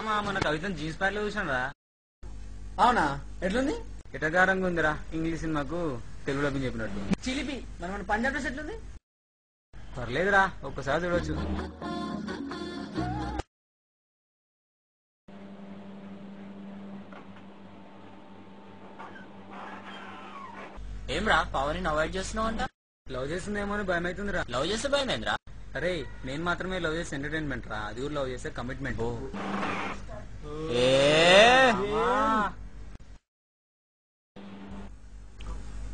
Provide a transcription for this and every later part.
మామ మన కవిత jeans pant లో చూసాను రా. అవునా, ఎట్లుంది? ఎటగారంగా ఉందిరా, ఇంగ్లీష్ సినిమాకు తెలుగులో చెప్పినట్టు. చిలిపి మన పంజాబ్ డ్రెస్ ఎట్లుంది? పర్లేదురా, ఒక్కసారి చూడొచ్చు. ఏమ్రా పవన్ అవాయిడ్ చేస్తున్నావు అంట? లవ్ చేస్తుందేమో అని భయం అవుతుందిరా. లవ్ చేస్తే భయమేంద్రా? అరే నేను మాత్రమే లవ్ చేస్తే ఎంటర్టైన్మెంట్ రా, అది కూడా లవ్ చేస్తే కమిట్మెంట్.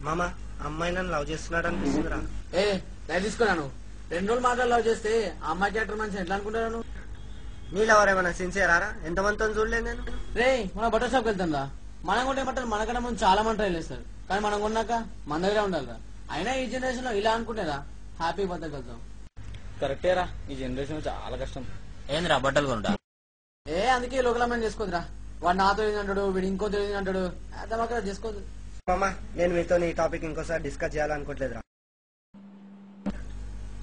మామ అమ్మాయి నన్ను లవ్ చేస్తున్నాడు అనిపిస్తుందిరా. ఏ లైట్ తీసుకున్నాను. 2 రోజులు మాత్రం లవ్ చేస్తే ఆ అమ్మాయి క్యారెక్టర్ మంచి ఎట్లా అనుకుంటాను? నీ లవర్ ఏమన్నా సిన్సియరారా? ఎంతమందితో చూడలేదు నేను. రే మన బట్టల షాప్కి వెళ్తాం. మనం కొంటే బట్టలు మనకన్నా ముందు చాలా మంది ట్రైల్ వేస్తారు, కానీ మనం కొన్నాక మన దగ్గర ఉండాలిరా. అయినా ఈ జనరేషన్ లో ఇలా అనుకుంటేరా హ్యాపీ బతకగలుగుతాం. కరెక్టేరా, ఈ జనరేషన్ చాలా కష్టం. ఏంద్రా బట్టలు కొనుడా? అందుకే లోకలమైన చేసుకోదురా. వాడు నాతో ఏది అంటాడు, వీడు ఇంకో తెలియదు అంటాడు, అక్కడ చేసుకోదు. మామ నేను మీతో ఈ టాపిక్ ఇంకోసారి డిస్కస్ చేయాలనుకోవట్లేదురా.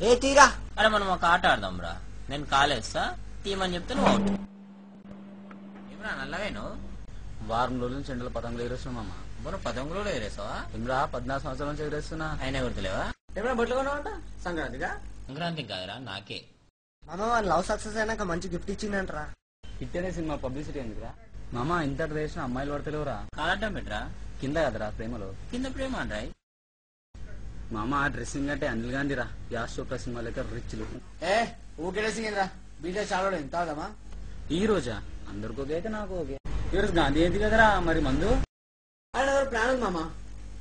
ఏ తీరా. అరే మనం ఒక ఆట ఆడదాం రా. నేను కాలేస్తా, తీయమని చెప్తే నువ్వు అవుట్. ఏమరా నల్లవేను? వారం రోజుల నుంచి ఎండల పతంగులు ఎగరేస్తున్నా మామ. మనం పతంగులు కూడా ఎగరేసావా? ఏమరా 14 సంవత్సరాల నుంచి ఎగరేస్తున్నా. అయినా గుర్తులేవా? ఎప్పుడైనా బట్టలు కొన్నావంట? సంక్రాంతిగా? సంక్రాంతి కాదురా, నాకే. మామ వాళ్ళ లవ్ సక్సెస్ అయినాక మంచి గిఫ్ట్ ఇచ్చిందంటరా. హిట్ అనే సినిమా పబ్లిసిటీ ఎందుకురా మామ? ఇంత చేసిన అమ్మాయిలు పడతలేవురా. కాలడ్డం పెట్టరా? కింద కదరా ప్రేమలో. కింద ప్రేమ అంటాయి మామ. డ్రెస్సింగ్ అంటే అనిల్ గాంధీరా, యాష్ చోప్రా సినిమా లెక్క రిచ్ లుక్. ఊకే డ్రెస్సింగ్ ఏంద్రా, బీటే చాలా తాగదామా? ఈ రోజా? అందరికి ఓకే అయితే నాకు ఓకే. ఈరోజు గాంధీ ఏంటి కదరా, మరి మందు? ఆయన ప్లాన్ ఉంది మామ.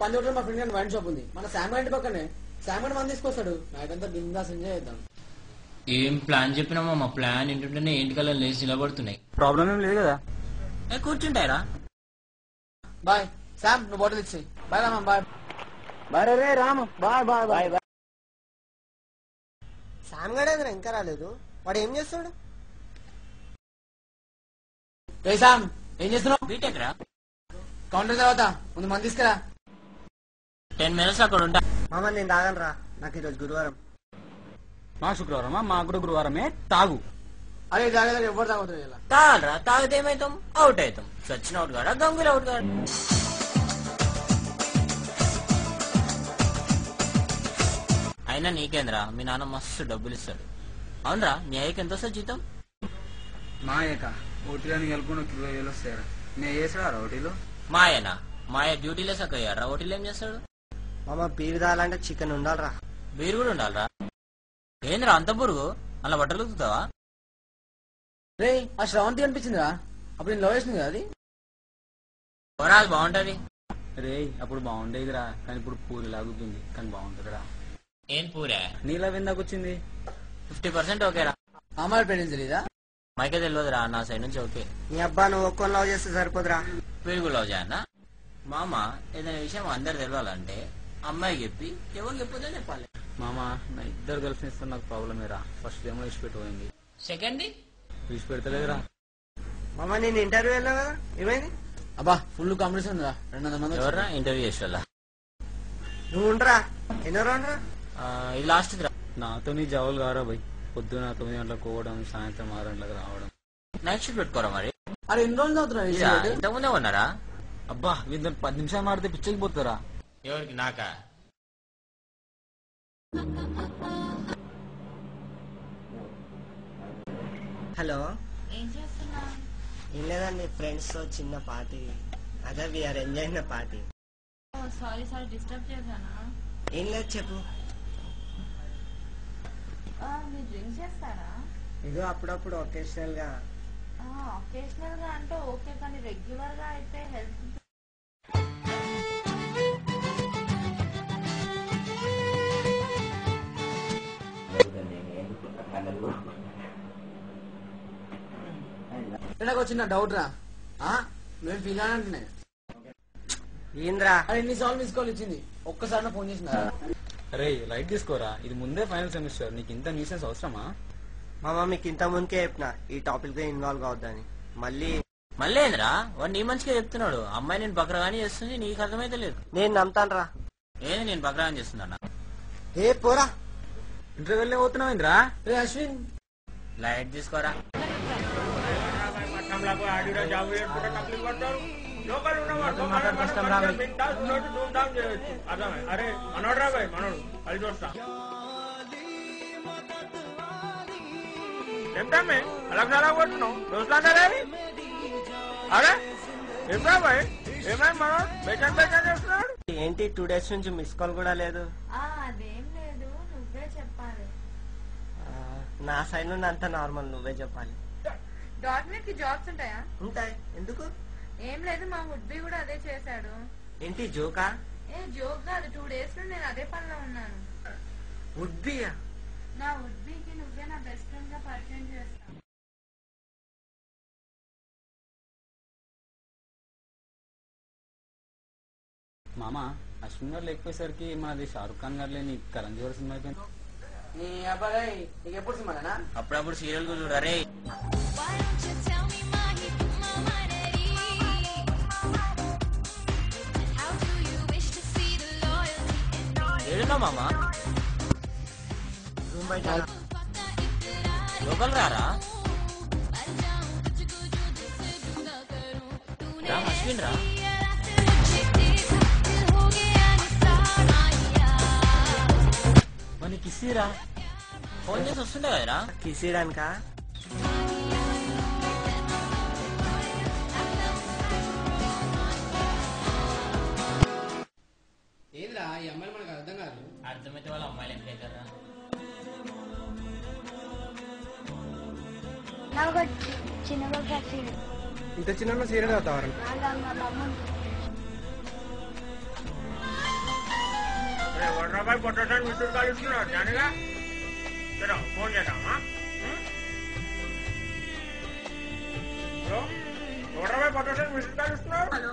పంజోట్లో మా ఫ్రెండ్ గారి వైన్ షాప్ ఉంది, మన శామ్ ఇంటి పక్కనే. శామ్ మంది తీసుకొస్తాడు, నైట్ అంతా బిందాస్ ఎంజాయ్ చేద్దాం. ఏం ప్లాన్ చెప్పినామో మా ప్లాన్ ఏంటంటే ఇంటికల్లా లేచి నిలబడుతున్నాయి. ప్రాబ్లం ఏం లేదు కదా? కూర్చుంటాయిరా. బాయ్ శామ్, నువ్వు బాటిల్ ఇచ్చి. బాయ్ రామా. Bye bye. రే Ram, bye bye bye bye. Sam గడేంద్ర ఇంకా రాలేదు, వాడు ఏం చేస్తాడు? రే శామ్, ఏం చేస్తున్నావు? బీటెక్ రా. కౌంటర్ తర్వాత ముందు మంది తీసుకురా. 10 minutes అక్కడ ఉంటా. మామ నేను తాగను రా, నాకు ఈరోజు గురువారం. మా శుక్రవారమా? మా కూడా గురువారమే. తాగు. అరే తాగేదా ఎవరు తాగుతుంది ఇలా? తాగలరా, తాగితే ఏమైతాం? అవుట్ అవుతాం. సచిన్ అవుట్ కాడా, గంగులు అవుట్ కాడు. అయినా నీకేంద్రా, మీ నాన్న మస్తు డబ్బులు ఇస్తాడు. అవునరా, నీ అయ్యకి ఎంత వస్తుంది జీతం? మా అయ్యక ఓటీలని కలుపుకుని 20,000 వస్తాయరా. నేను చేసాడా ఓటీలో? మా అయ్యనా? మా అయ్య డ్యూటీలో సక్కయ్యారా, ఓటీలో ఏం చేస్తాడు? మామ బీరు తాగాలంటే చికెన్ ఉండాలరా. బీరు కూడా ఉండాలరా. ఏంద్రా అంత పురుగు, అలా బట్టలు ఉతుకుతావా? రే ఆ శ్రవంతి అనిపించిందిరా, అప్పుడు నేను లవ్ చేసింది కదా అది. అది బాగుంటది. రే అప్పుడు బాగుండేదిరా, కానీ ఇప్పుడు పూరి లాగుతుంది, కానీ బాగుంటుందిరా. ఏం పూరా? నీలా విందాకు వచ్చింది. 50% ఓకేరా. అమ్మాయి పేరెంట్స్ తెలీదా? మైకే తెలియదురా, నా సైడ్ నుంచి ఓకే. నీ అబ్బా నువ్వు ఒక్కని లవ్ చేస్తే సరిపోదురా. వీడు లవ్ చేయన్నా? మామ ఏదైనా విషయం అందరు తెలియాలంటే అమ్మాయి చెప్పి, ఎవరు చెప్పొద్దో చెప్పాలి. మామ నా 2 గర్ల్ ఫ్రెండ్స్ తో నాకు ప్రాబ్లమేరా. ఫస్ట్ ఏమో విడిచిపెట్టిపోయింది, సెకండ్ విడిచిపెడతలేదురా. మామ నేను ఇంటర్వ్యూ వెళ్ళా కదా, ఏమైంది? అబ్బా ఫుల్ కాంపిటీషన్ ఉందిరా, 200 మంది. ఎవరా ఇంటర్వ్యూ చేసేవాళ్ళ? నువ్వు ఉండరా, ఎన్నో రాండ్రా. ఇది లాస్ట్ రా. నాతో నీ జవాలు కారా భయ్. పొద్దున 9 గంటలకు పోవడం, సాయంత్రం 6 గంటలకు రావడం. నైట్ షిఫ్ట్ పెట్టుకోరా మరి. అరే ఎన్ని రోజులు అవుతున్నా? ఇంతకుముందే ఉన్నారా? అబ్బా వీళ్ళు 10 నిమిషాలు మాడితే పిచ్చకి పోతారా. ఎవరికి? నాకా? హలో, ఏం చేస్తున్నా? ఏం లేదండి, ఫ్రెండ్స్ తో చిన్న పార్టీ. అదే we are enjoying the party. Sorry disturb చేశానా? ఏం లేదు చెప్పు. మీరు డ్రింక్ చేస్తారా? ఇదో అప్పుడప్పుడు ఒకేషనల్ గా. ఒకేషనల్ గా అంటే ఓకే, కానీ రెగ్యులర్ గా అయితే హెల్త్. నాకు చిన్న డౌట్ రా, మేము ఫీల్ అంటున్నా. ఏంద్రా? అరే ఎన్నిసార్లు మిస్ కాల్ ఇచ్చింది, ఒక్కసారి ఫోన్ చేసిన. అరే లైట్ తీసుకోరా, ఇది ముందే ఫైనల్ సెమిస్టర్, నీకు ఇంత న్యూసెన్స్ అవసరమా? మామ మీకు ఇంత ముందుకే చెప్పిన ఈ టాపిక్ లో ఇన్వాల్వ్ అవద్దని. మళ్ళీ ఏంద్రా వాడు నీ మంచిగా చెప్తున్నాడు, అమ్మాయి నేను బక్రగాని చేస్తుంది, నీకు అర్థమైతే లేదు. నేను నమ్ముతాను రా. ఏంది నేను బక్రగాని చేస్తున్నా? ఏ పోరా, ఇంటర్వెల్ పోతున్నావు ఇంద్రా. రే అశ్విన్, లైట్ తీసుకోరా. నాకు ఆడిరా జాబ్ చేసుకుంటే తక్కువ పడతారు లోకల్ ఉన్నవాడు ధూమ్ధాం చేయొచ్చు అర్థమే అరే మనోడ్రా బాయ్ మనోడు అది చూస్తా ఏంటమ్మే అలా చాలా కొట్టున్నావు చూస్తాంటారేమి అరే ఏంటా బాయ్ ఏమైనా మనోడు బెచన్ చేస్తున్నాడు ఏంటి 2 days నుంచి మిస్ కాల్ కూడా లేదు అదేం లేదు నువ్వే చెప్పాలి. నా సైడ్ నుండి అంతా నార్మల్, నువ్వే చెప్పాలి. .NET కి జాబ్స్ ఉంటాయా? ఉంటాయి, ఎందుకు? ఏం లేదు, మా వుడ్బీ కూడా అదే చేశాడు. ఏంటి జోకా? జోక్ కాదు, 2 days నుండి నేను అదే పనిలో ఉన్నాను. వుడ్బీయా? నా వుడ్బీకి నువ్వే నా బెస్ట్ ఫ్రెండ్ గా పరిచయం చేస్తా. మామ అశ్విన్ గారు లేకపోయేసరికి మాది షారుఖ్ ఖాన్ గారు లేని కరణ్ జోహర్ సినిమా అయిపోయింది. నీ అబ్బాయి నీకు ఎప్పుడు సినిమానా? అప్పుడప్పుడు సీరియల్ కూడా చూడరే. ఏడున్నా మామ? రూమ్ బయట లోకల్ రారా? రా అశ్విన్ రా. మన కిసిరా ఫోన్ చేసి వస్తుండే కదరా. కిసిడానికా? ఏంద్రా ఈ అమ్మాయిలు మనకు అర్థం కాదు. అర్థమైతే వాళ్ళ అమ్మాయిలు ఏం లేకరా. ఇంత చిన్న సీరియల్ అవుతావారు? వడ్రాబాయ్ పొట్టడానికి విద్యుత్ కాలుస్తున్నాడు జానిగా ఫోన్ చేద్దామా? వడ్రాబాయ్ పొట్టడానికి విద్యుత్ కాలుస్తున్నాడు.